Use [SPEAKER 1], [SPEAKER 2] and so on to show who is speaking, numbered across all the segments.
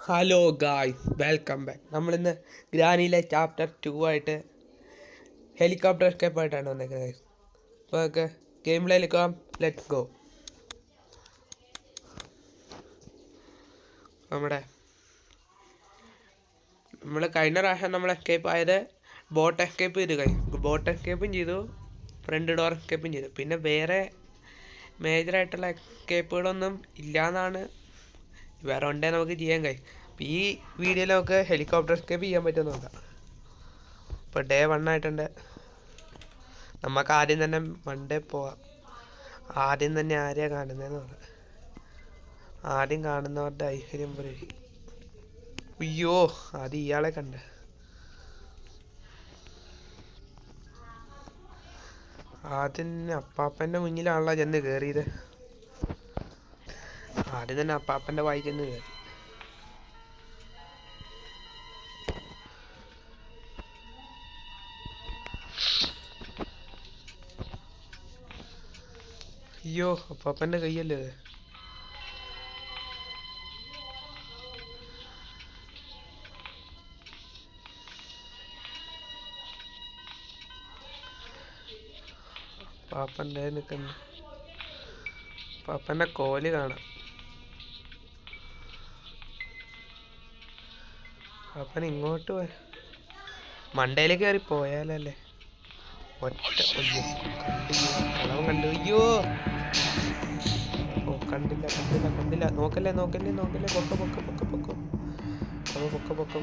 [SPEAKER 1] Hello guys, welcome back. നമ്മളിന്ന് ഗ്രാനിയിലെ chapter 2 ആയിട്ട് helicopter escape ആയിട്ടാണ് വന്നേക്കുന്നത് ഗൈസ്. അപ്പോൾ നമുക്ക് ഗെയിം പ്ലേയിലേക്ക് പോകാം. Let's go. നമ്മൾ കഴിഞ്ഞ പ്രാവശ്യം നമ്മൾ എസ്കേപ്പ് ആയത് ബോട്ട് എസ്കേപ്പ് ചെയ്തു ഗൈസ്. ബോട്ട് എസ്കേപ്പും ചെയ്തു, ഫ്രണ്ട് ഡോർ എസ്കേപ്പും ചെയ്തു. പിന്നെ വേറെ മേജറായിട്ടുള്ള എസ്കേപ്പുകളൊന്നും ഇല്ലയെന്നാണ്, വേറെ ഉണ്ടേ നമുക്ക് ചെയ്യാൻ കഴിയും. അപ്പോൾ ഈ വീഡിയോയിൽ നമുക്ക് ഹെലികോപ്റ്റർ എസ്കേപ്പ് ചെയ്യാൻ പറ്റുമെന്ന് നോക്കാം. ഇപ്പോൾ ഡേ 1 ആയിട്ടുണ്ട്. നമുക്ക് ആദ്യം തന്നെ മൺഡേ പോവാം. ആദ്യം തന്നെ ആരെയാണ് കാണുന്നതെന്ന് പറയാം. ആദ്യം കാണുന്നവരുടെ ഐശ്വര്യം പോലെ. അയ്യോ, അത് ഇയാളെ കണ്ട്. ആദ്യം അപ്പാപ്പൻ്റെ മുന്നിലാണല്ലോ ചെന്ന് കയറിയത്. ആദ്യം തന്നെ അപ്പാപ്പൻ്റെ വായി ചെന്ന് കയറി. അയ്യോ, അപ്പാപ്പൻ്റെ കൈയല്ലേ ഇത്. പാപ്പൻ്റെ നിൽക്കുന്നു. പാപ്പൻ്റെ കോല് കാണാം. പാപ്പൻ ഇങ്ങോട്ട് പോയ മണ്ടയിലേക്ക് കയറി പോയാലല്ലേ. ഒറ്റ അയ്യോ, കളവൻ കണ്ടു. അയ്യോ, ഓ കണ്ടില്ല കണ്ടില്ല കണ്ടില്ല. നോക്കല്ലേ നോക്കല്ലേ നോക്കല്ലേ. പൊക്ക പൊക്ക പൊക്ക പൊക്ക അപ്പോൾ പൊക്ക പൊക്ക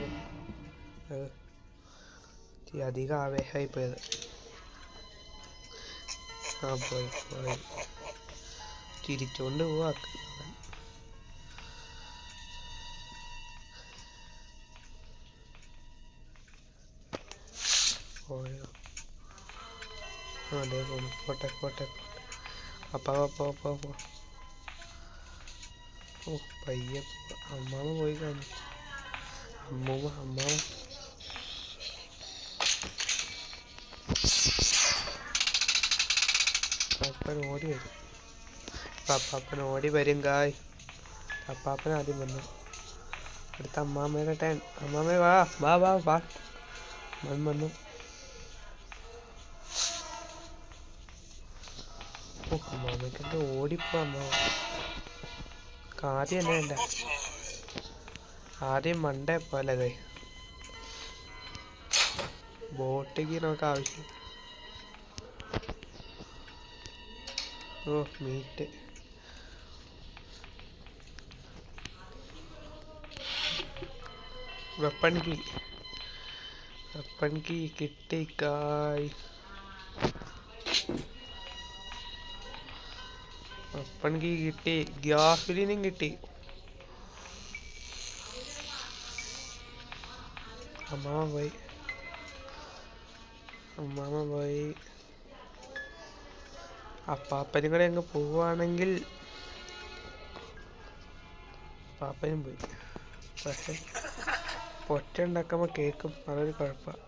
[SPEAKER 1] അധികം ആവേശമായി പോയത്. ആ പോയി പോയി തിരിച്ചുകൊണ്ട് പോവാ. പോയോ? അതെ പോണു. പോട്ടെ പോട്ടെ പോട്ടെ. അപ്പാ പോ പോ പോ. ഓ പയ്യെ പോ. അമ്മാമ പോയി കാണും. അമ്മാമ അപ്പാപ്പൻ ഓടി വരും. അപ്പാപ്പൻ ഓടി വരും ഗായ്. അപ്പാപ്പൻ ആദ്യം വന്നു. അടുത്ത അമ്മാമ്മയുടെ ടേൺ. അമ്മാമ്മ വാ വാ വാ വാ. വന്നു. ഓ അമ്മാമ്മയ്ക്കൊക്കെ ഓടിപ്പോ. അമ്മാവ ആദ്യം തന്നെ വേണ്ട. ആദ്യം മണ്ടേ പോലെ കൈ ബോട്ടിക്ക് നമുക്ക് ആവശ്യം. ഓ മീറ്റ്. വെപ്പൺ കീ കിട്ടി കായ്. വെപ്പൺ കീ കിട്ടി. ഗ്യാസുലിനും കിട്ടി. അമ്മാമ പോയി. അപ്പാപ്പനും കൂടെ അങ്ങ് പോവുകയാണെങ്കിൽ പാപ്പനും പോയി. പക്ഷെ പൊറ്റ ഉണ്ടാക്കുമ്പോൾ കേൾക്കും, അതൊരു കുഴപ്പമാണ്.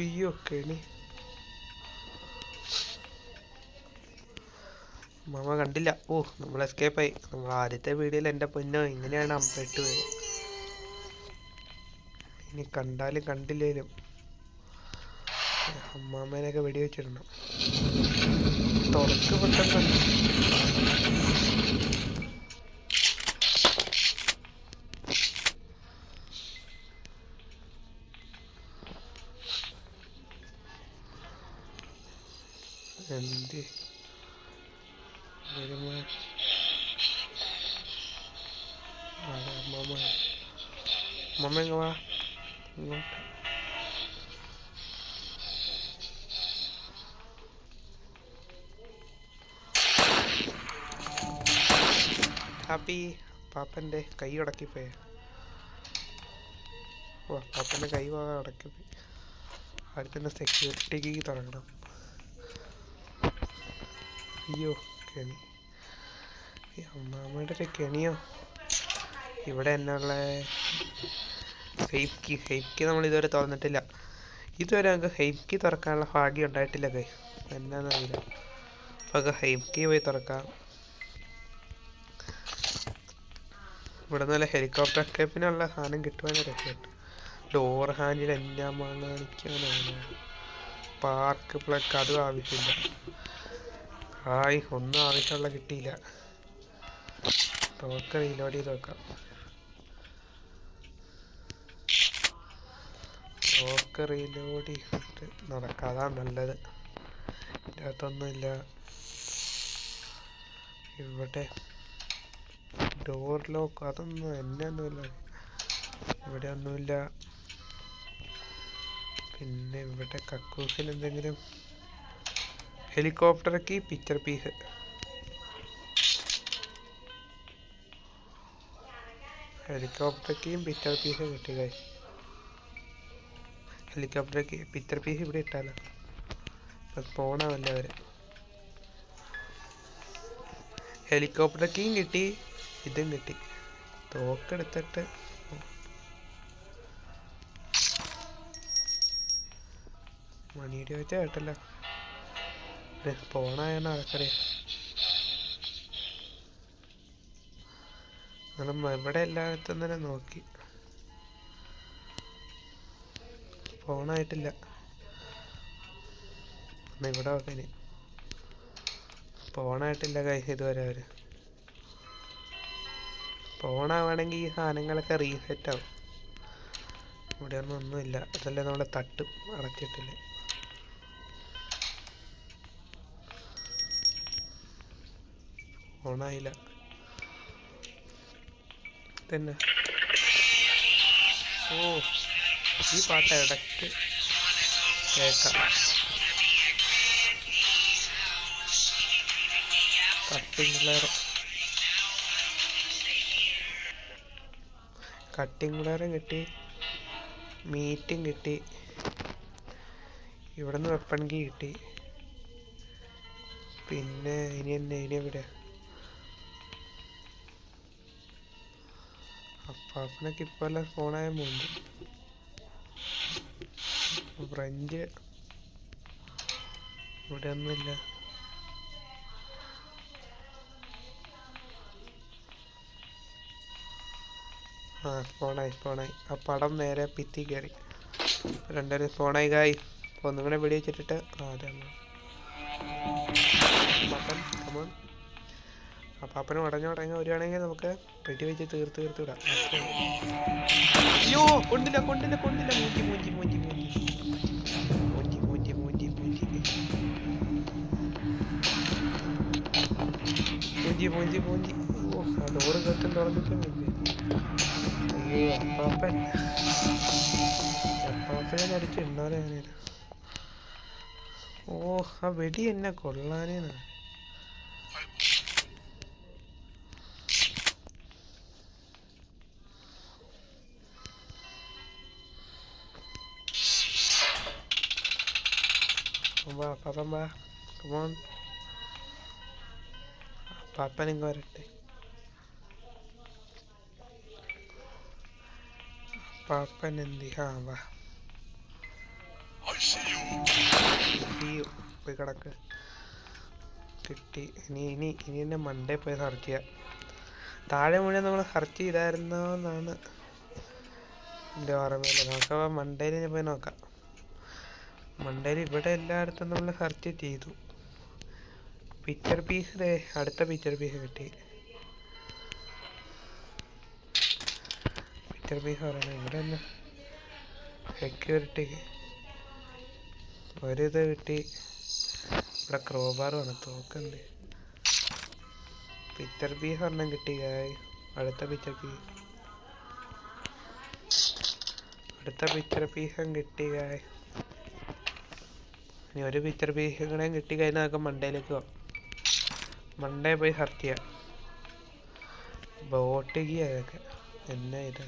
[SPEAKER 1] അയ്യോ കെണി. മാമ കണ്ടില്ല. ഓ നമ്മൾ എസ്കേപ്പായി. നമ്മൾ ആദ്യത്തെ വീഡിയോയിൽ എൻ്റെ പൊന്നോ ഇങ്ങനെയാണ് അമ്പെട്ട് പോയത്. ഇനി കണ്ടാലും കണ്ടില്ലേലും അമ്മാമ്മേനൊക്കെ വെടിവെച്ചിടണം. തുറക്ക് പെട്ടെന്ന് എന്ത് അമ്മമ്മ എങ്ങ വാ ഇങ്ങോട്ട്. ഹാപ്പി. പാപ്പൻ്റെ കൈ ഉടക്കിപ്പോയ. ഓ പാപ്പൻ്റെ കൈ പോകാൻ ഉടക്കിപ്പോയി. അടുത്തന്നെ സെക്യൂരിറ്റിക്ക് തുടങ്ങണം. അയ്യോ കെണി. അമ്മാമ്മയുടെ ഒരു കെണിയോ ഇവിടെ എന്നുള്ള. ഹെയ്പ്പ് കീ നമ്മൾ ഇതുവരെ തുറന്നിട്ടില്ല. ഇതുവരെ നമുക്ക് ഹെയ്പ്പ് കീ തുറക്കാനുള്ള ഭാഗ്യം ഉണ്ടായിട്ടില്ല ഗൈസ്, എന്നാന്നറിയില്ല. അപ്പോൾ ഹെയ്പ്പ് കീ പോയി തുറക്കാം. ഇവിടെ നല്ല ഹെലികോപ്റ്റർ എസ്കേപ്പിനുള്ള സാധനം കിട്ടുവാൻ രക്ഷപ്പെട്ടു. ഡോർ ഹാൻഡിൽ എല്ലാം കാണിക്കാനാണ്. പാർക്ക് പ്ലഗ് അതും ആവശ്യമില്ല. ഒന്നും ആവശ്യമുള്ള കിട്ടിയില്ല. തോക്ക് റീലോഡ് ചെയ്ത് നോക്കാം. തോക്ക് റീലോഡ് ചെയ്തിട്ട് നടക്കാതാ നല്ലത്. ഇതിനകത്തൊന്നുമില്ല. ഇവിടെ ഡോർ ലോക്ക് അതൊന്നും എന്നെ ഒന്നുമില്ല. ഇവിടെ ഒന്നുമില്ല. പിന്നെ ഇവിടെ കക്കൂസിൽ എന്തെങ്കിലും helicopter key picture piece. Helicopter കീയും പിക്ചർ പീസും കിട്ടുക. ഹെലികോപ്റ്റർ കീ പിക്ചർ പീസ് ഇവിടെ ഇട്ടാലോ, പോണമല്ലേ അവര്. ഹെലികോപ്റ്റർ കീയും കിട്ടി, ഇതും കിട്ടി. തോക്കെടുത്തിട്ട് മണിയുടെ വെച്ചാൽ കേട്ടല്ലോ. പോണായാണ് ആൾക്കറിയാം. ഇവിടെ എല്ലായിടത്തും തന്നെ നോക്കി, ഫോണായിട്ടില്ല. ഇവിടെ നോക്കാന് ഫോണായിട്ടില്ല കൈസ് ഇതുവരെ. അവര് ഫോണാവാണെങ്കിൽ ഈ സാധനങ്ങളൊക്കെ റീസെറ്റ് ആവും. ഇവിടെ ഒന്നുമില്ല. അതല്ലേ നമ്മളെ തട്ടും അടച്ചിട്ടില്ല. ഫോണായില്ല തന്നെ. ഈ പാട്ട് ഇടയ്ക്ക് കേൾക്കാം. കട്ടിങ് പ്ലെയറും കിട്ടി, മീറ്റും കിട്ടി. ഇവിടെ നിന്ന് വെപ്പൺ കീ കിട്ടി. പിന്നെ ഇനി എവിടെ അപ്പാപ്പനൊക്കെ ഇപ്പോൾ എല്ലാം ഫോണായ മുണ്ട്. ഫ്രഞ്ച് ഇവിടെ ഒന്നുമില്ല. ഫോണായി. ആ പടം നേരെ ഭിത്തി കയറി. രണ്ടുപേരും ഫോണായി കായ്. ഒന്നും കൂടെ വെടി വെച്ചിട്ടിട്ട് അപ്പാപ്പന് ഉടഞ്ഞ വരുവാണെങ്കിൽ നമുക്ക് വെടി വെച്ച് തീർത്ത് വിടാം. അയ്യോ കൊണ്ടില്ല. മൂഞ്ചി. ഡോറ് കെട്ടും തുറന്നിട്ടുണ്ട്. അയ്യോ അപ്പാപ്പനെ അടിച്ച് ഉണ്ടാലേ. ആ വെടി എന്നെ കൊള്ളാനേന്നാ. പാപ്പൻ ഇങ്ങ് വരട്ടെ. പാപ്പൻ എന്തി വാ പോയി കിടക്ക്. കിട്ടി. ഇനി എന്നെ മണ്ടേ പോയി സെർച്ച് ചെയ്യാം. താഴെ മുഴുവൻ നമ്മൾ സെർച്ച് ചെയ്തായിരുന്നോന്നാണ് എൻ്റെ ഓർമ്മയില്ല. നമുക്ക് മണ്ടേൽ പോയി നോക്കാം. മണ്ടേൽ ഇവിടെ എല്ലായിടത്തും നമ്മൾ സെർച്ച് ചെയ്തു. പിക്ചർ പീസ് അടുത്ത പിക്ചർ പീസ് കിട്ടി. പിക്ചർ പീസ് പറയണേ ഇവിടെ തന്നെ സെക്യൂരിറ്റി ഒരിത് കിട്ടി. ഇവിടെ ക്രോബാർ വേണം, തോക്കുണ്ട്. പിക്ചർ പീസ് ഒരെണ്ണം കിട്ടി. അടുത്ത പിക്ചർ പീസും കിട്ടി. ഇനി ഒരു പിക്ചർ പീസും കൂടെ കിട്ടി കഴിഞ്ഞാൽ നമുക്ക് മണ്ടയിലേക്ക് പോകാം. മണ്ടേ പോയി സെർച്ച് ചെയ്യാം. ബോട്ട് കീ അതൊക്കെ എന്നാ ഇത്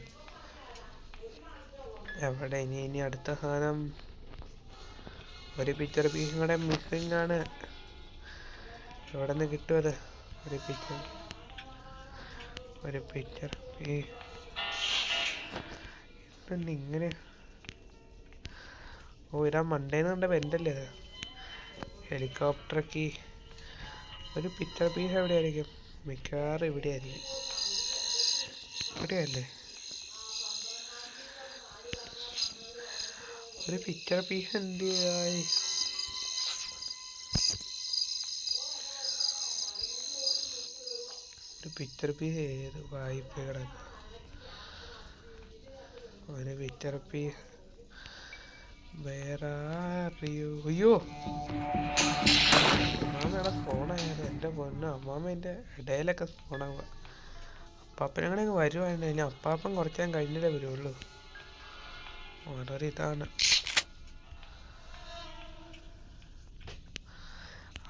[SPEAKER 1] എവിടെ. ഇനി അടുത്ത സാധനം ഒരു പിക്ചർ പീസും കൂടെ മിസ്സിങ് ആണ്. എവിടെ നിന്ന് കിട്ടും അത്? ഒരു പിക്ചർ പിന്നെ ഇങ്ങനെ ഇതാ മണ്ടേന്ന് കണ്ട വെൻ്റല്ലേ അത്. ഹെലികോപ്റ്ററൊക്കെ ഒരു പിക്ചർ പീസ് എവിടെയായിരിക്കും? മിക്കവാറും ഇവിടെ ആയിരിക്കും. ഇവിടെയല്ലേ ഒരു പിക്ചർ പീസ്? എന്തിനായി ഒരു പിക്ചർ പീസ്? ഏത് വായ്പ കിടക്കുക ഒരു പിക്ചർ പീസ്? വേറെ അറിയൂ? അയ്യോ, അമ്മാമ്മയുടെ ഫോണായത്. എൻ്റെ പൊന്നോ, അമ്മാമ്മ എൻ്റെ ഇടയിലൊക്കെ ഫോണാവുക. അപ്പാപ്പനങ്ങനെ വരുവായിരുന്നു. ഇനി അപ്പാപ്പൻ കുറച്ച് നേരം കഴിഞ്ഞിട്ടേ വരുള്ളൂ. വളരെ ഇതാണ്.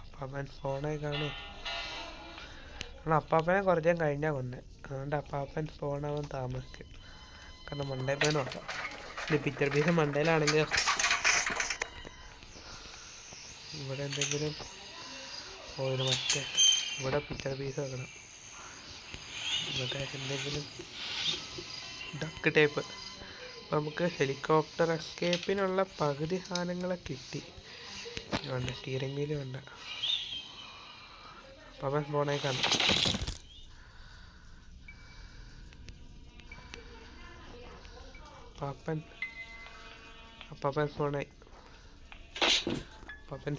[SPEAKER 1] അപ്പാപ്പൻ ഫോണായി കാണും. കാരണം അപ്പാപ്പനെ കുറച്ച് നേരം കഴിഞ്ഞാൽ കൊന്നെ. അതുകൊണ്ട് അപ്പാപ്പൻ ഫോണാവാൻ താമസിക്കും. കാരണം മണ്ടേ പോയി നോക്കാം. ഇത് പിക്ചർ പീസ് മണ്ടയിലാണെങ്കിൽ ഇവിടെ എന്തെങ്കിലും ഇത് മറ്റേ ഇവിടെ പിക്ചർ പീസ് വെക്കണം. ഇവിടെ എന്തെങ്കിലും ഡക്ക് ടേപ്പ്. അപ്പം നമുക്ക് ഹെലികോപ്റ്റർ എസ്കേപ്പിനുള്ള പകുതി സാധനങ്ങളെ കിട്ടി. വേണ്ട സ്റ്റിയറിംഗ് വീല് വേണ്ട. അപ്പം ഫോണായി കാണും. അപ്പാപ്പൻ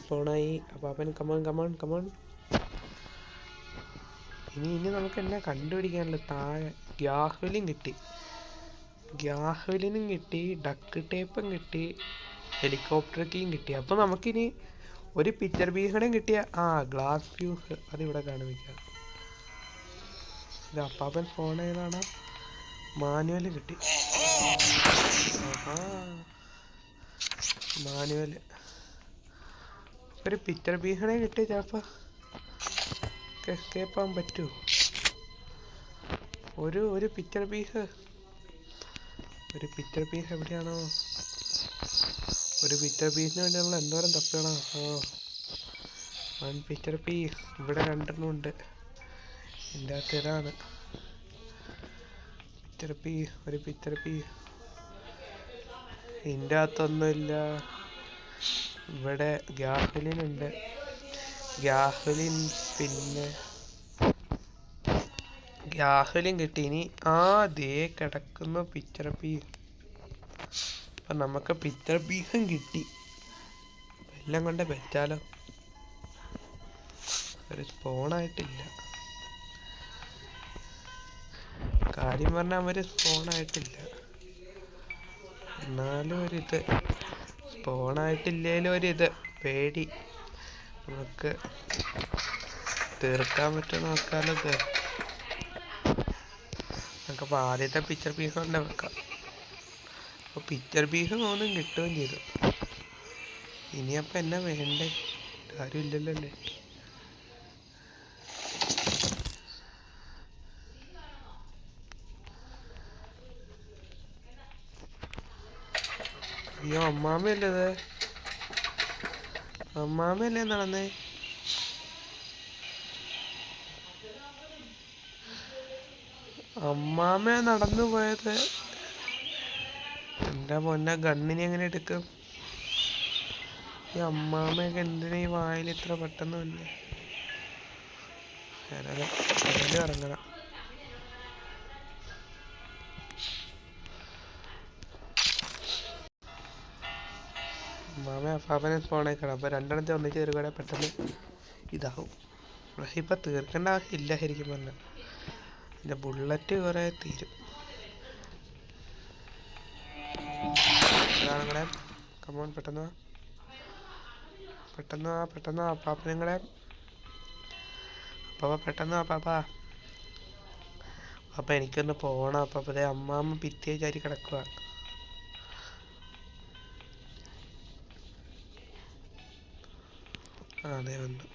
[SPEAKER 1] ഫോണായി. അപ്പാപ്പൻ കമോൺ. ഇനി നമുക്ക് എന്നെ കണ്ടുപിടിക്കാനുള്ള താഴെ ഗ്യാസ് വിലിനും കിട്ടി, ഡക്ക് ടേപ്പും കിട്ടി, ഹെലികോപ്റ്റർ കീയും കിട്ടി. അപ്പോൾ നമുക്കിനി ഒരു പിക്ചർ പീസും കിട്ടിയ ഗ്ലാസ് ഫ്യൂസ് അതിവിടെ കാണിക്കാം. ഇത് അപ്പാപ്പൻ ഫോൺ ഏതാണ്? മാനുവൽ കിട്ടി. മാനുവല് ഒരു പിക്ചർ പീസിനെ കിട്ടി. ചിലപ്പോൾ എസ്കേപ്പ് ആകാൻ പറ്റുമോ? ഒരു പിക്ചർ പീസ് എവിടെയാണോ? ഒരു പിക്ചർ പീസിന് വേണ്ടി നമ്മൾ എന്തോരം തപ്പിയാണോ? വൺ പിക്ചർ പീസ് ഇവിടെ 2 ഉണ്ട്. ഇതിൻ്റെ അകത്ത് ഇതാണ് ഒരു പിക്ചർ പീസ്. ഇതിൻ്റെ അകത്തൊന്നുമില്ല. ഇവിടെ ഗ്യാസോലിൻ ഉണ്ട്. ഗ്യാസോലിൻ കിട്ടി. ഇനി ദേ കിടക്കുന്ന പിക്ചർ പീസ്. അപ്പം നമുക്ക് പിക്ചർ പീസും കിട്ടി. എല്ലാം കൊണ്ട് വെച്ചാലോ? ഒരു സ്പോണായിട്ടില്ല. കാര്യം പറഞ്ഞാൽ അവർ സ്പോണായിട്ടില്ല. എന്നാലും ഒരിത് സ്പോണായിട്ടില്ലേലും ഒരിത് പേടി. നമുക്ക് തീർക്കാൻ പറ്റുമോ നോക്കാലോ. നമുക്കപ്പോൾ ആദ്യത്തെ പിക്ചർ പീസ് കൊണ്ട് വെക്കാം. അപ്പോൾ പിക്ചർ പീസ് ഒന്നും കിട്ടുകയും ചെയ്തു. ഇനിയപ്പോൾ എന്നാ വേണ്ടേ? ആരും ഇല്ലല്ലോ അല്ലേ? അയ്യോ, അമ്മാമയല്ലേ നടന്നേ? അമ്മാമ നടന്നു പോയത്. എൻ്റെ പൊന്നെ, ഗണ്ണിനെ എങ്ങനെ എടുക്കും? ഈ അമ്മാമയൊക്കെ എന്തിനാ ഈ വായിൽ ഇത്ര പെട്ടെന്ന് വന്നെ? ഇറങ്ങണം. അമ്മാമ അപ്പാപ്പനെ സ്പോണായിക്കണം. അപ്പോൾ രണ്ടെണ്ണത്തെ ഒന്നിച്ച് തീർക്കാതെ പെട്ടെന്ന് ഇതാവും. പക്ഷെ ഇപ്പം തീർക്കേണ്ട ആവശ്യമില്ല ശരിക്കും പറഞ്ഞാൽ. എൻ്റെ ബുള്ളറ്റ് കുറേ തീരും. നിങ്ങളെ കമോൺ, പെട്ടെന്ന് അപ്പാപ്പ നിങ്ങളെ അപ്പാപ്പ എനിക്കൊന്ന് പോകണം. അപ്പാപ്പതേ അമ്മാമ്മ ഭിത്തിയേച്ചാരി കിടക്കുക. അതെ വന്നു.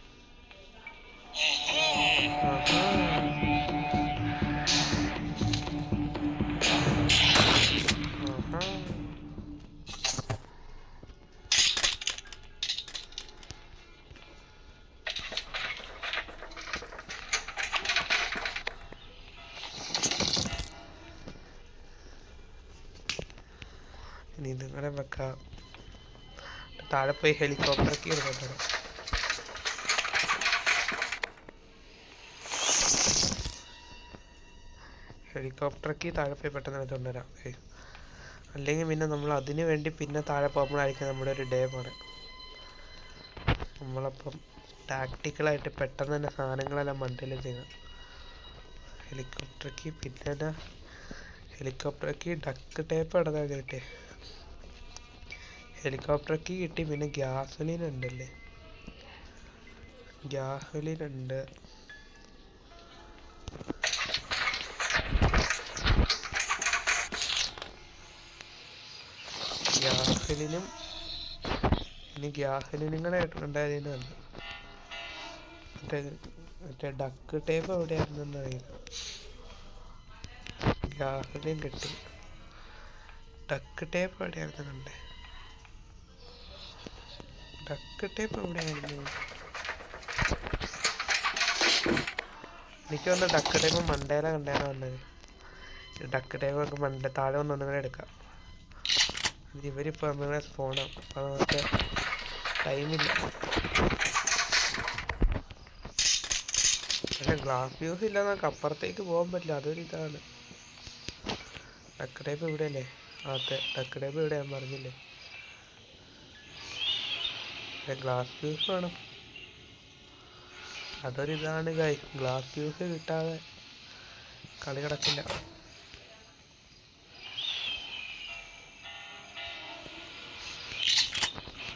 [SPEAKER 1] ഇനി ഇതുങ്ങളെ വെക്കാം. താഴെ പോയി ഹെലികോപ്റ്ററൊക്കെ എടുത്തോട്ടെ. ഹെലികോപ്റ്ററൊക്കെ താഴെ പോയി പെട്ടെന്ന് എടുത്തുകൊണ്ട് വരാം. അല്ലെങ്കിൽ പിന്നെ നമ്മൾ അതിന് വേണ്ടി പിന്നെ താഴെ പോകുമ്പോഴായിരിക്കും നമ്മുടെ ഒരു ഡേ പോണേ. നമ്മളപ്പം ടാക്ടിക്കലായിട്ട് പെട്ടെന്ന് തന്നെ സാധനങ്ങളെല്ലാം മണ്ടയിൽ ചെയ്യണം. ഹെലികോപ്റ്ററൊക്കെ പിന്നെ ഹെലികോപ്റ്ററൊക്കെ ഡക്ക് ടേപ്പ് ഇടതാണ് കിട്ടിയേ. ഹെലികോപ്റ്ററൊക്കെ കിട്ടി. പിന്നെ ഗ്യാസോലിൻ ഉണ്ടല്ലേ, ഗ്യാസോലിൻ ഉണ്ട്. ഗ്യാസോലിനും ഇനി ഗ്യാസോലിനും കൂടെ ഉണ്ടായതിനാണ്. മറ്റേ ഡക്ക് ടേപ്പ് എവിടെയായിരുന്നെന്ന് അറിയില്ല. ഗ്യാസോലിൻ കിട്ടി. ഡക്ക് ടേപ്പ് എവിടെയായിരുന്നു കണ്ടേ? ഡക്ക് ടേപ്പ് എവിടെയായിരുന്നു? എനിക്ക് വന്ന ഡക്ക് ടേപ്പ് മണ്ടേല കണ്ടേനാ വന്നത്. ഡക്ക് ടേപ്പ് നമുക്ക് മണ്ട താഴെ ഒന്നും കൂടെ എടുക്കാം. ഇവരിപ്പോൾ നമ്മളെ സ്പോണാവും. അപ്പോൾ നമുക്ക് ടൈമില്ല. പക്ഷേ ഗ്ലാസ് വ്യൂസ് ഇല്ല, നമുക്ക് അപ്പുറത്തേക്ക് പോകാൻ പറ്റില്ല. അതൊരു ഇതാണ്. ഡക്ക് ടേപ്പ് ഇവിടെ അല്ലേ? അതെ, ഡക്ക് ടേപ്പ് ഇവിടെ ഞാൻ പറഞ്ഞില്ലേ. ഗ്ലാസ് വ്യൂസ് വേണം. അതൊരിതാണ് ഗായ്. ഗ്ലാസ് വ്യൂസ് കിട്ടാതെ കളി കിടക്കില്ല.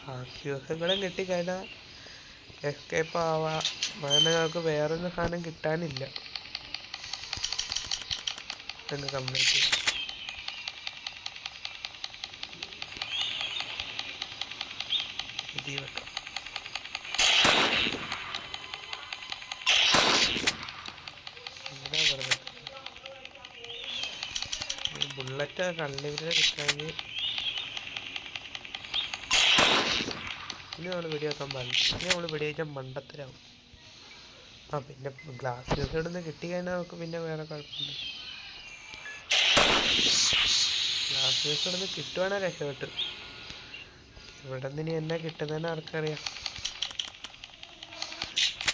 [SPEAKER 1] ഗ്ലാസ് വ്യൂസുകളും കിട്ടിക്കഴിഞ്ഞാൽ എസ്കേപ്പ് ആവാം. അങ്ങനെ നമുക്ക് വേറൊരു സാധനം കിട്ടാനില്ല. എന്ന് കംപ്ലീറ്റ് ഇതി വെക്കാം. ബുള്ളറ്റ് കണ്ണിവിനെ കിട്ടാമെങ്കിൽ ഇനി നമ്മൾ വെടിവെക്കാൻ പാടില്ല. ഇനി നമ്മൾ വെടിവെച്ചാൽ മണ്ടത്തരാവും. പിന്നെ ഗ്ലാസ് ജ്യൂസ് ഇവിടുന്ന് കിട്ടിക്കഴിഞ്ഞാൽ നമുക്ക് പിന്നെ വേറെ കുഴപ്പമില്ല. ഗ്ലാസ് ജ്യൂസ് ഇവിടുന്ന് കിട്ടുവാണെങ്കിൽ രക്ഷപ്പെട്ടു. ഇവിടെ നിന്ന് ഇനി എന്നാ കിട്ടുന്നതെന്ന് ആർക്കറിയാം.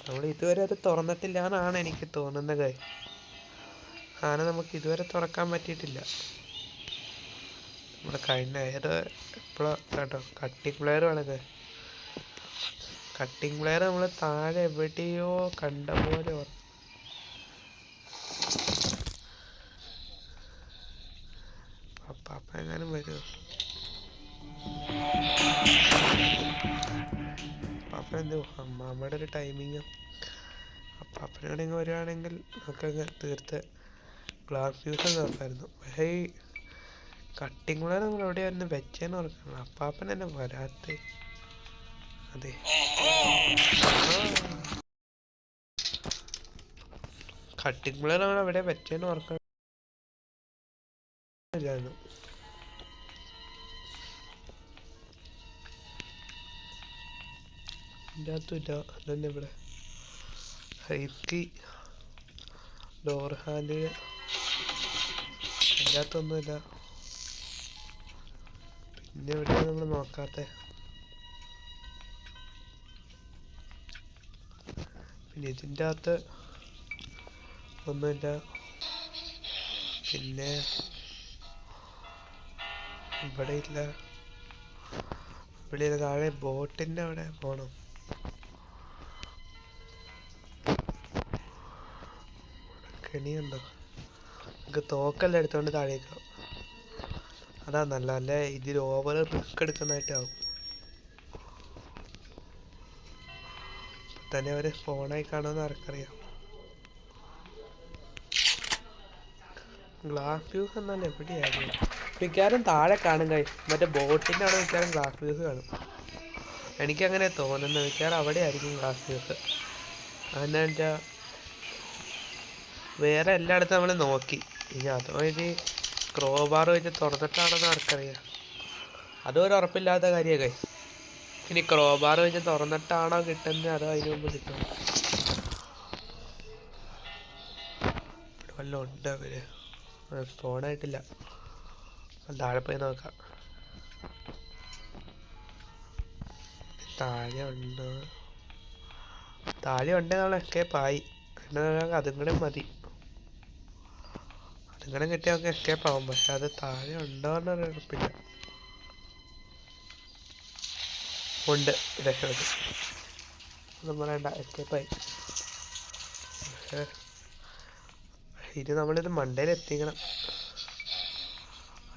[SPEAKER 1] നമ്മൾ ഇതുവരെ അത് തുറന്നിട്ടില്ല എന്നാണ് എനിക്ക് തോന്നുന്നത് കാര്യം. സാധനം നമുക്ക് ഇതുവരെ തുറക്കാൻ പറ്റിയിട്ടില്ല. നമ്മുടെ കഴിഞ്ഞ എപ്പോഴോ കേട്ടോ കട്ടിങ് പ്ലെയർ വേണത്. കട്ടിങ് പ്ലെയർ നമ്മൾ താഴെ എവിടെയോ കണ്ട പോലെ അപ്പാപ്പ എങ്ങാനും വരുമോ? അപ്പാപ്പൻ എന്തോ അമ്മാമ്മയുടെ ഒരു ടൈമിങ്. അപ്പാപ്പനോട് ഇങ്ങനെ വരുവാണെങ്കിൽ നമുക്കങ്ങ് തീർത്ത് ഗ്ലാസ് ജ്യൂസ് നോക്കായിരുന്നു. പക്ഷേ ഈ കട്ടിങ് പ്ലെയർ നമ്മൾ എവിടെയായിരുന്നു വെച്ചേന്ന് ഓർക്കണം. അപ്പാപ്പൻ തന്നെ വരാത്ത. അതെ, കട്ടിങ് പ്ലെയർ നമ്മൾ എവിടെ വെച്ചേന്ന് ഓർക്കണം. ഇതിനകത്തുമില്ല. അതന്നെ ഇവിടെ ഹൈക്കി ഡോർ ഹാൻഡിൽ അതിനകത്തൊന്നുമില്ല. പിന്നെ എവിടെയാണ് നമ്മൾ നോക്കാത്ത? പിന്നെ ഇതിൻ്റെ അകത്ത് ഒന്നുമില്ല. പിന്നെ ഇവിടെ ഇല്ല. ഇവിടെ താഴെ ബോട്ടിൻ്റെ അവിടെ പോകണം. കെണിയുണ്ടോ? നമുക്ക് തോക്കെല്ലാം എടുത്തുകൊണ്ട് താഴേക്കാവും. അതാ നല്ല അല്ലേ. ഇതിൽ ഓവർ റിസ്ക് എടുക്കുന്നതായിട്ടാവും. തന്നെ അവർ ഫോണായി കാണുമെന്ന് ആർക്കറിയാം. ഗ്ലാസ് വ്യൂസ് എന്നാലും എവിടെയായിരുന്നു? മിക്കവാറും താഴെ കാണും കൈ. മറ്റേ ബോട്ടിൻ്റെ അവിടെ മിക്കവാറും ഗ്ലാസ് വ്യൂസ് കാണും. എനിക്കങ്ങനെ തോന്നുന്നത്. മിക്കവാറും അവിടെ ആയിരിക്കും ഗ്ലാസ് വ്യൂസ്. അതെന്നാ വെച്ചാൽ വേറെ എല്ലായിടത്തും നമ്മൾ നോക്കി. ഇനി അതുവഴി ക്രോബാർ വെച്ച് തുറന്നിട്ടാണെന്ന് ആർക്കറിയാം. അതൊരു ഉറപ്പില്ലാത്ത കാര്യമൊക്കെ. ഇനി ക്രോബാർ വെച്ച് തുറന്നിട്ടാണോ കിട്ടുന്നത് അതോ അതിന് മുമ്പ് കിട്ടും. വല്ലതും ഉണ്ട് അവര്. സ്പോണായിട്ടില്ല. താഴെ പോയി നോക്കാം. താഴെ ഉണ്ട്, താഴെ ഉണ്ടേ നമ്മൾ എസ്കേപ്പായി. അതും കൂടെ മതി, അതും കൂടെ കിട്ടിയാൽ നമുക്ക് എസ്കേപ്പ് ആവും. പക്ഷെ അത് താഴെ ഉണ്ടോയെന്നൊരു ഉറപ്പില്ല. ഉണ്ട്, രക്ഷപ്പെട്ടു. ഒന്നും പറയണ്ട, എസ്കേപ്പായി. പക്ഷേ ഇത് നമ്മളിത് മണ്ടയിൽ എത്തിക്കണം.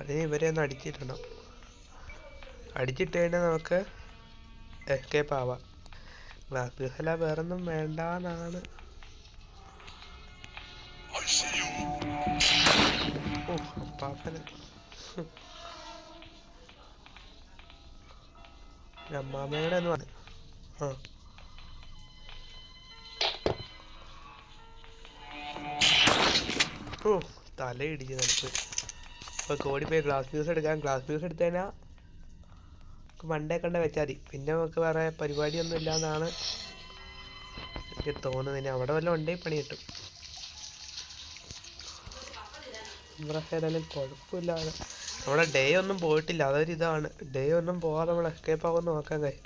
[SPEAKER 1] അതിന് ഇവരെ ഒന്ന് അടിച്ചിടണം. അടിച്ചിട്ട് കഴിഞ്ഞാൽ നമുക്ക് എസ്കേപ്പ് ആവാം. ഗ്ലാസ് ബ്യൂസല്ല, വേറൊന്നും വേണ്ടെന്നാണ്. ഓ അപ്പാപ്പന് അമ്മാമ്മയുടെ എന്ന് പറഞ്ഞു. ആ ഓ തലയിടിച്ച് നമുക്ക്. ഇപ്പോൾ കോടിപ്പോയി ഗ്ലാസ് ബ്യൂസ് എടുക്കാം. ഗ്ലാസ് ബ്യൂസ് എടുത്തു കഴിഞ്ഞാൽ മണ്ടേ കണ്ട വെച്ചാൽ മതി. പിന്നെ നമുക്ക് വേറെ പരിപാടിയൊന്നും ഇല്ലാന്നാണ് എനിക്ക് തോന്നുന്നത്. ഇനി അവിടെ വല്ലതും ഉണ്ടെങ്കിൽ പണി കിട്ടും. നമ്മുടെ ഏതായാലും കുഴപ്പമില്ലാതെ നമ്മുടെ ഡേ ഒന്നും പോയിട്ടില്ല, അതൊരു ഇതാണ്. ഡേ ഒന്നും പോകാതെ നമ്മൾ എസ്കേപ്പ് ആവുമെന്ന് നോക്കാൻ കഴിയും.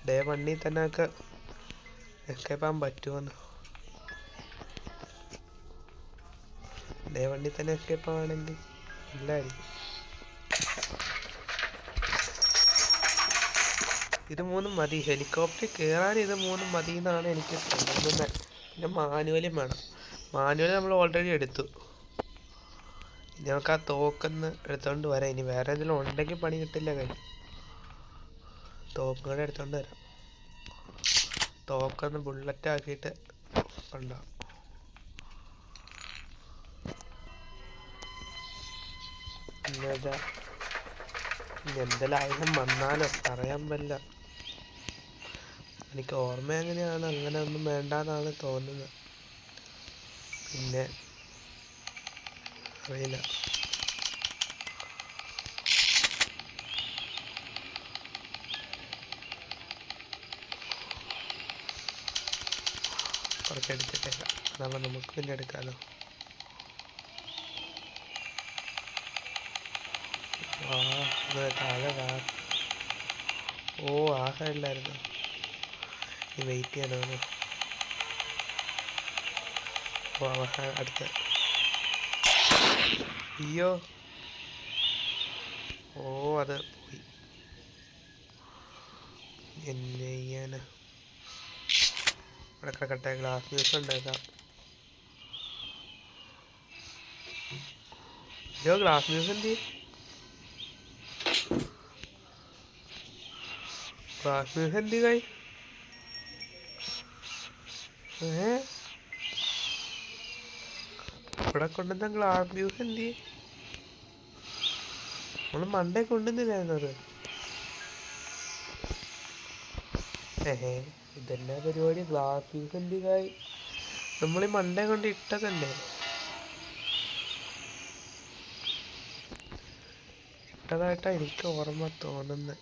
[SPEAKER 1] ഡേ വണ്ണിൽ തന്നെ ഒക്കെ എസ്കേപ്പ് ആകാൻ പറ്റുമെന്ന്. ഡേ വണ്ണിൽ തന്നെ എസ്കേപ്പ് ആവുകയാണെങ്കിൽ നല്ലതായിരിക്കും. ഇത് മൂന്നും മതി, ഹെലികോപ്റ്ററിൽ കയറാൻ ഇത് മൂന്നും മതി എന്നാണ് എനിക്ക് തോന്നുന്നത്. പിന്നെ മാനുവലും വേണം. മാനുവൽ നമ്മൾ ഓൾറെഡി എടുത്തു. ഇനി നമുക്ക് ആ തോക്കൊന്ന് എടുത്തോണ്ട് വരാം. ഇനി വേറെ എന്തെങ്കിലും ഉണ്ടെങ്കിൽ പണി കിട്ടില്ല. കഴിഞ്ഞു തോക്കും കൂടെ എടുത്തോണ്ട് വരാം. തോക്കൊന്ന് ബുള്ളറ്റ് ആക്കിയിട്ട് ഉണ്ടാവും. പിന്നെന്താ, ഇനി എന്തെല്ലാം ആയുധം വന്നാലോ പറയാൻ പറ്റില്ല. എനിക്ക് ഓർമ്മ എങ്ങനെയാണ്, അങ്ങനെ ഒന്നും വേണ്ടെന്നാണ് തോന്നുന്നത്. പിന്നെ അറിയില്ല. കുറച്ച് എടുത്തിട്ടേക്കാം, അതാകുമ്പോൾ നമുക്ക് പിന്നെ എടുക്കാമല്ലോ. താഴെ വാ. ഓ ആഹാരമില്ലായിരുന്നു, നീ വെയിറ്റ് ചെയ്യണോ? ഓ അടുത്ത. അയ്യോ, ഓ അത് പോയി. എന്നെ ചെയ്യാന് ഇവിടെ കിടക്കട്ടെ. ഗ്ലാസ് ബ്യൂസ് ഉണ്ടാക്കാം. അയ്യോ, ഗ്ലാസ് ബ്യൂസ് എന്ത്? ഗ്ലാസ് ബ്യൂസ് എന്ത് കൈ? ഇവിടെ കൊണ്ടുവന്ന ഗ്ലാസ് ബ്യൂസ് എന്ത്? നമ്മള് മണ്ടേ കൊണ്ടുവന്നില്ലായിരുന്നത്. ഇതെന്നാ പരിപാടി? ഗ്ലാസ് ബ്യൂസ് എന്ത് കായ്? നമ്മളീ മണ്ടേ കൊണ്ട് ഇട്ടതല്ലേ? ഇട്ടതായിട്ടാ എനിക്ക് ഓർമ്മ തോന്നുന്നത്.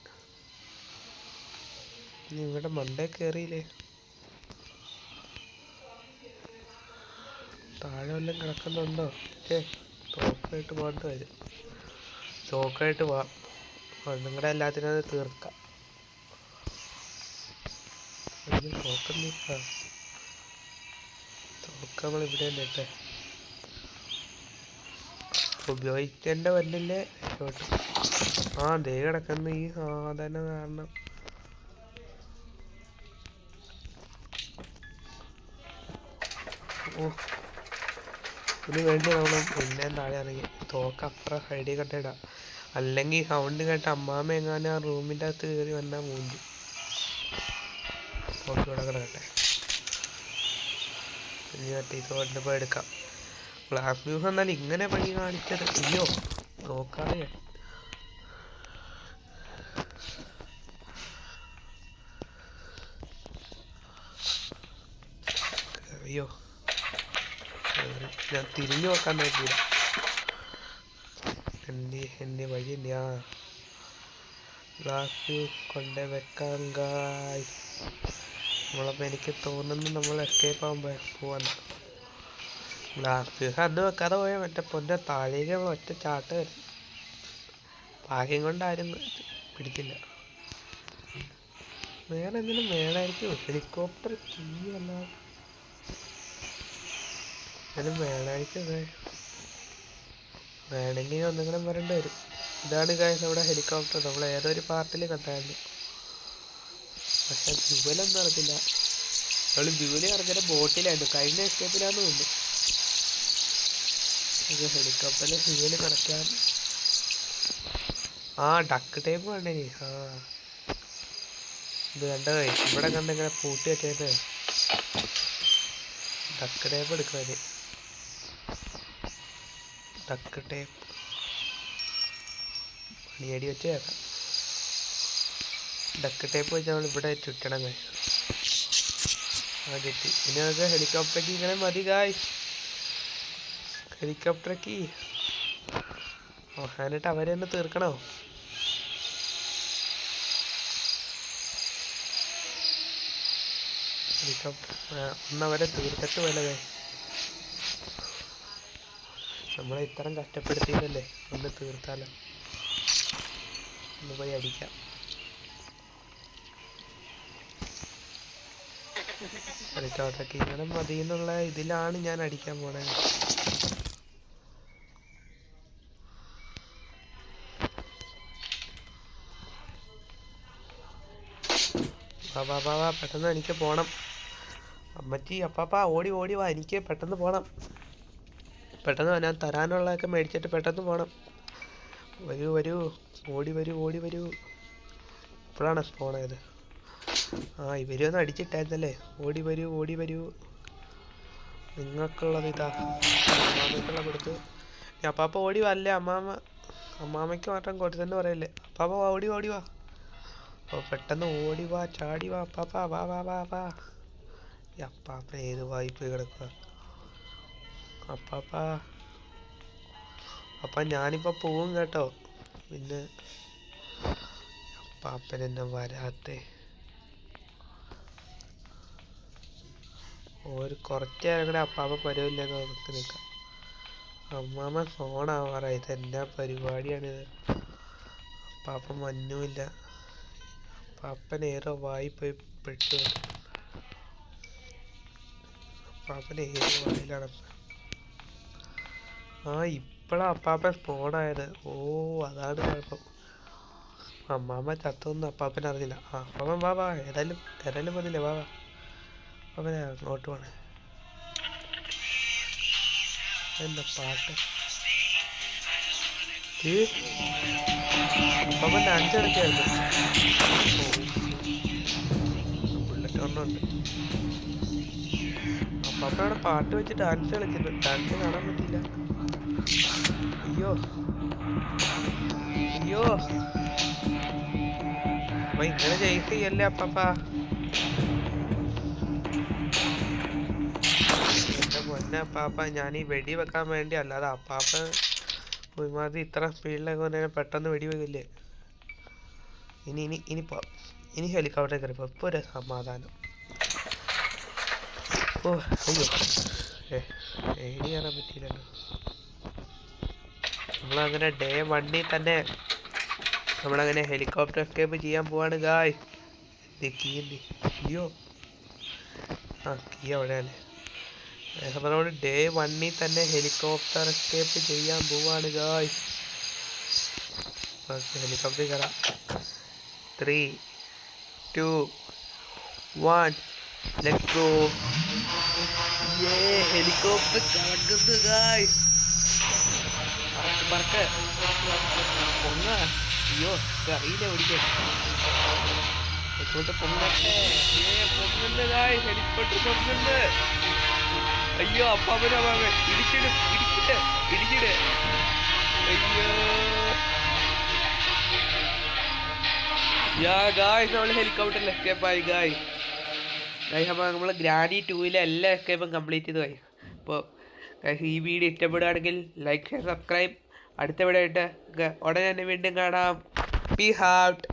[SPEAKER 1] നിങ്ങളുടെ മണ്ടേ കയറിയില്ലേ? താഴെ വല്ലതും കിടക്കുന്നുണ്ടോ? തോക്കായിട്ട് പോകേണ്ടി വരും. തോക്കായിട്ട് പോവാം. നിങ്ങളുടെ എല്ലാത്തിനും അത് തീർക്കാം. തോക്ക് നമ്മളിവിടെ ഇട്ടെ ഉപയോഗിക്കേണ്ട വല്ലില്ലേ രക്ഷപ്പെട്ടു. ആ ദേ കിടക്കുന്ന ഈ സാധനം കാരണം. ഓ ഇതിന് വേണ്ടി നമ്മൾ പിന്നെ താഴെ ഇറങ്ങി തോക്ക് അപ്പുറം സൈഡിൽ കണ്ടിടാം. അല്ലെങ്കിൽ സൗണ്ട് കേട്ട അമ്മാമ്മ എങ്ങാനും ആ റൂമിൻ്റെ അകത്ത് കയറി വന്നാൽ മൂഞ്ചി. തോക്ക് ഇവിടെ കിടക്കട്ടെ. ഇനി മറ്റേ ഇത് കൊണ്ടുപോയി എടുക്കാം. ഗ്ലാസ് ബ്യൂസ് എന്നാൽ ഇങ്ങനെ പണി കാണിച്ചത്. അയ്യോ നോക്കാതെ. അയ്യോ ഞാൻ തിരിഞ്ഞു നോക്കാൻ നോക്കിയില്ല. എൻ്റെ വഴി ഞാൻ ഗ്ലാസ് ബ്യൂസ് കൊണ്ട് വെക്കാൻ കായ്. നമ്മളപ്പോൾ എനിക്ക് തോന്നുന്നു നമ്മൾ എസ്കേപ്പ് ആകുമ്പോൾ പോവാന്ന്. ഗ്ലാസ് ബ്യൂസ് അത് വെക്കാതെ പോയാൽ മറ്റേ പൊന്നെ താഴേക്ക് നമ്മൾ ഒറ്റ ചാട്ടം വരും. ഭാഗ്യം കൊണ്ടാരും പിടിച്ചില്ല. വേറെ എന്തെങ്കിലും വേണമായിരിക്കും. ഹെലികോപ്റ്റർ കീ അല്ല എന്നാലും വേണമായിരിക്കും. വേണമെങ്കിൽ ഒന്നെങ്കിലും വരേണ്ടി വരും. ഇതാണ് കാര്യം നമ്മുടെ ഹെലികോപ്റ്റർ. നമ്മൾ ഏതൊരു പാർട്ടിൽ കണ്ടായിരുന്നു. പക്ഷെ ജുവലൊന്നും നടത്തില്ല. നമ്മൾ ജുവലി നടത്തിയ ബോട്ടിലായിരുന്നു. കഴിഞ്ഞ എസ്കേപ്പിലാന്ന് തോന്നുന്നു. ഹെലികോപ്റ്ററിൽ ജുവല് നടക്കാൻ ഡക്ക് ടൈപ്പ് വേണ്ടേ. ഇത് കണ്ടോ ഇവിടെ കണ്ടിങ്ങനെ പൂട്ടി വെച്ചേട്ട് ഡക്ക് ടേപ്പ് എടുക്കുന്നത്. ഡക്ക് ടേപ്പ് പണിയടി വെച്ച് കേൾക്കാം. ഡക്ക് ടേപ്പ് വെച്ച് നമ്മൾ ഇവിടെ ചുറ്റണം. ചുറ്റി ഇനി നമുക്ക് ഹെലികോപ്റ്റർക്ക് ഇങ്ങനെ മതി. ഹെലികോപ്റ്റർക്ക് എന്നിട്ട് അവരെ തന്നെ തീർക്കണോ? ഹെലികോപ്റ്റർ ഒന്നവരെ തീർത്തിട്ട് വല്ലതേ. നമ്മളെ ഇത്രയും കഷ്ടപ്പെടുത്തിയതല്ലേ, ഒന്ന് തീർത്താലോ. ഒന്ന് പോയി അടിക്കാം. ഹെലികോപ്റ്റർക്ക് ഇങ്ങനെ മതി എന്നുള്ള ഇതിലാണ് ഞാൻ അടിക്കാൻ പോണേ. വാ പെട്ടെന്ന് എനിക്ക് പോണം. അമ്മച്ചി അപ്പാപ്പ ഓടി വാ, എനിക്ക് പെട്ടെന്ന് പോണം. പെട്ടെന്ന് ഞാൻ തരാനുള്ളതൊക്കെ മേടിച്ചിട്ട് പെട്ടെന്ന് പോണം. വരൂ ഓടി വരൂ. ഇപ്പോഴാണ് സ്പോണായത്. ഇവരൊന്നും അടിച്ചിട്ടായിരുന്നല്ലേ. ഓടി വരൂ. നിങ്ങൾക്കുള്ളത് ഇതാ. അമ്മാമ്മയ്ക്കുള്ള കൊടുത്ത് അപ്പാപ്പ ഓടി വാ. അല്ലേ അമ്മാമ്മയ്ക്ക് മാത്രം കൊടുത്തെന്ന് പറയല്ലേ. അപ്പാപ്പ ഓടി വാ. പെട്ടെന്ന് ഓടി വാ, ചാടി വാ അപ്പാപ്പ. വാ. അപ്പാപ്പ ഏത് വായ്പ കിടക്കുക. അപ്പാപ്പ ഞാനിപ്പോൾ പോവും കേട്ടോ. പിന്നെ അപ്പാപ്പനെന്നെ വരാത്തെ കുറച്ച് നേരം കൂടെ അപ്പാപ്പ പരിവില്ലെന്ന് നമുക്ക് നിൽക്കാം. അമ്മാമ്മ ഫോണാവാറായി. ഇതെന്നാ പരിപാടിയാണിത്. അപ്പാപ്പ മഞ്ഞുമില്ല. അപ്പാപ്പൻ ഏതോ വായി പോയി പെട്ടു. അപ്പാപ്പൻ ഏത് വായിലാണ്. ഇപ്പോഴാണ് അപ്പാപ്പൻ സ്പോണായത്. അതാണ് കുഴപ്പം. അമ്മാമ്മ ചത്തൊന്നും അപ്പാപ്പൻ അറിഞ്ഞില്ല. അപ്പാപ്പൻ വാ. ഏതായാലും വന്നില്ലേ. വാ അപ്പാപ്പനെ അങ്ങോട്ട് പോണേ. എന്താ പാട്ട്? അപ്പാപ്പൻ ഡാൻസ് കളിക്കായിരുന്നു. ബുള്ളറ്റ് ഒന്നുണ്ട്. അപ്പാപ്പനവിടെ പാട്ട് വെച്ച് ഡാൻസ് കളിക്കുന്നു. ഡാൻസ് കാണാൻ പറ്റില്ല. അയ്യോ അപ്പൊ ഇങ്ങനെ ചെയ്യല്ലേ അപ്പാപ്പ. എന്റെ പൊന്നെ അപ്പാപ്പ, ഞാൻ ഈ വെടി വെക്കാൻ വേണ്ടി അല്ലാതെ അപ്പാപ്പ ഒരുമാതിരി ഇത്ര സ്പീഡിലൊക്കെ വന്നതിനെ പെട്ടെന്ന് വെടി വെക്കില്ലേ. ഇനി ഹെലികോപ്റ്റർ കയറിപ്പോ ഇപ്പൊ ഒരു സമാധാനം. അയ്യോ ഏടി കയറാൻ പറ്റിയില്ലല്ലോ. നമ്മളങ്ങനെ ഡേ 1 തന്നെ നമ്മളങ്ങനെ ഹെലികോപ്റ്റർ എസ്കേപ്പ് ചെയ്യാൻ പോവാണ് ഗായ്. അയ്യോ കീ അവിടെയാണ്. നമ്മൾ ഡേ 1 തന്നെ ഹെലികോപ്റ്റർ എസ്കേപ്പ് ചെയ്യാൻ പോവാണ് ഗായ്. ഹെലികോപ്റ്റർ കയറാം. 3, 2, 1 ലെറ്റ്സ് ഗോ. ഹെലികോപ്റ്റർ കറങ്ങുന്നു ഗായ്. പറക്ക് പൊങ്ങ. അയ്യോ അറിയില്ല ഓടിക്കാൻ. പൊങ്ങട്ടെ. പൊങ്ങുന്നുണ്ട് ഗായ്. ഹെലികോപ്റ്റർ പൊങ്ങുന്നുണ്ട്. അയ്യോ അപ്പാപ്പന ഇടിച്ചിട്. അയ്യോ ഗായ്സ് നമ്മൾ ഹെലികോപ്റ്ററിൽ എസ്കേപ്പായി ഗായ്. അപ്പോൾ നമ്മൾ ഗ്രാനി 2 എല്ലാ എസ്കേപ്പും കംപ്ലീറ്റ് ചെയ്തു പോയി. അപ്പോൾ ഈ വീഡിയോ ഇഷ്ടപ്പെടുകയാണെങ്കിൽ ലൈക്ക്, ഷെയർ, സബ്സ്ക്രൈബ്. അടുത്ത വീഡിയോ ആയിട്ട് ഉടനെ തന്നെ വീണ്ടും കാണാം. Peace out.